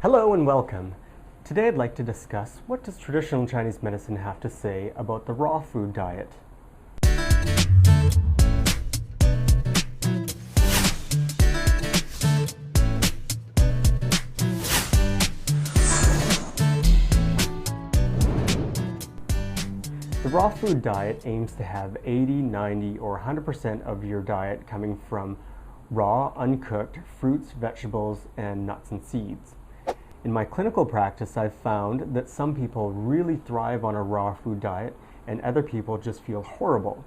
Hello and welcome. Today I'd like to discuss what does traditional Chinese medicine have to say about the raw food diet. The raw food diet aims to have 80, 90, or 100% of your diet coming from raw, uncooked fruits, vegetables, and nuts and seeds. In my clinical practice, I've found that some people really thrive on a raw food diet and other people just feel horrible.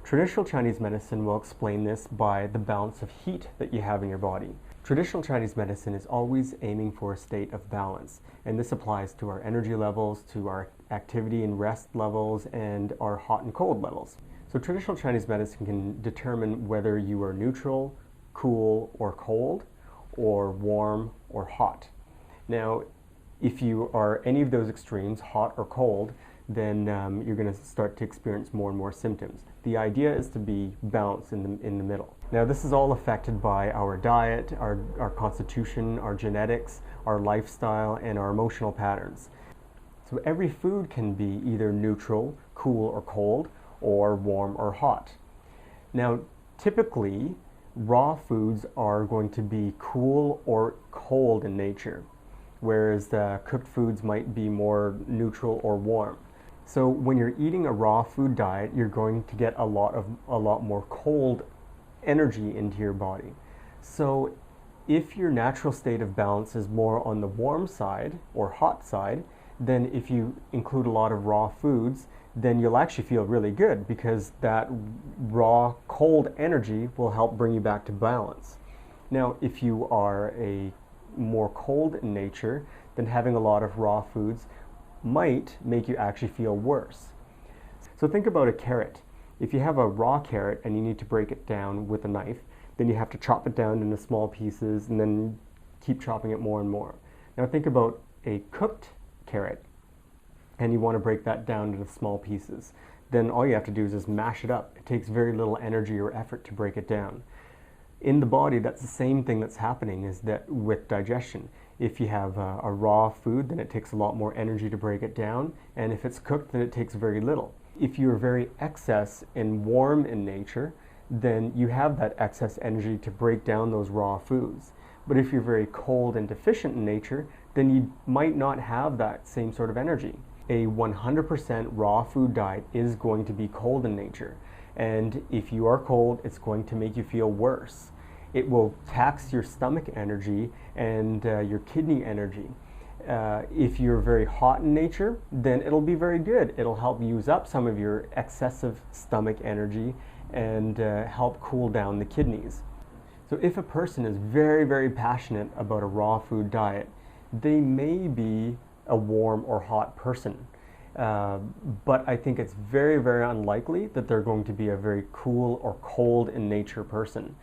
Traditional Chinese medicine will explain this by the balance of heat that you have in your body. Traditional Chinese medicine is always aiming for a state of balance, and this applies to our energy levels, to our activity and rest levels, and our hot and cold levels. So traditional Chinese medicine can determine whether you are neutral, cool, or cold, or warm or hot. Now, if you are any of those extremes, hot or cold, then you're going to start to experience more and more symptoms. The idea is to be balanced in the middle. Now, this is all affected by our diet, our constitution, our genetics, our lifestyle, and our emotional patterns. So every food can be either neutral, cool or cold, or warm or hot. Now, typically, raw foods are going to be cool or cold in nature, whereas the cooked foods might be more neutral or warm. So when you're eating a raw food diet, you're going to get a lot more cold energy into your body. So if your natural state of balance is more on the warm side or hot side, then if you include a lot of raw foods, then you'll actually feel really good because that raw cold energy will help bring you back to balance. Now, if you are a more cold in nature, then having a lot of raw foods might make you actually feel worse. So think about a carrot. If you have a raw carrot and you need to break it down with a knife, then you have to chop it down into small pieces and then keep chopping it more and more. Now think about a cooked carrot and you want to break that down into small pieces. Then all you have to do is just mash it up. It takes very little energy or effort to break it down. In the body, that's the same thing that's happening is that with digestion. If you have a raw food, then it takes a lot more energy to break it down, and if it's cooked, then it takes very little. If you're very excess and warm in nature, then you have that excess energy to break down those raw foods. But if you're very cold and deficient in nature, then you might not have that same sort of energy. A 100% raw food diet is going to be cold in nature. And if you are cold, it's going to make you feel worse. It will tax your stomach energy and your kidney energy. If you're very hot in nature, then it'll be very good. It'll help use up some of your excessive stomach energy and help cool down the kidneys. So if a person is very, very passionate about a raw food diet, they may be a warm or hot person. But I think it's very, very unlikely that they're going to be a very cool or cold in nature person.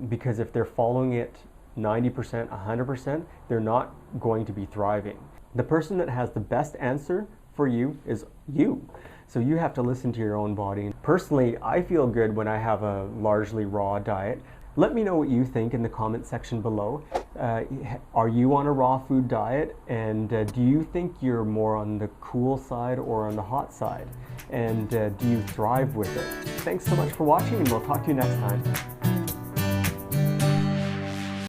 Because if they're following it 90%, 100%, they're not going to be thriving. The person that has the best answer for you is you. So you have to listen to your own body. Personally, I feel good when I have a largely raw diet. Let me know what you think in the comment section below. Are you on a raw food diet? And do you think you're more on the cool side or on the hot side? And do you thrive with it? Thanks so much for watching, and we'll talk to you next time.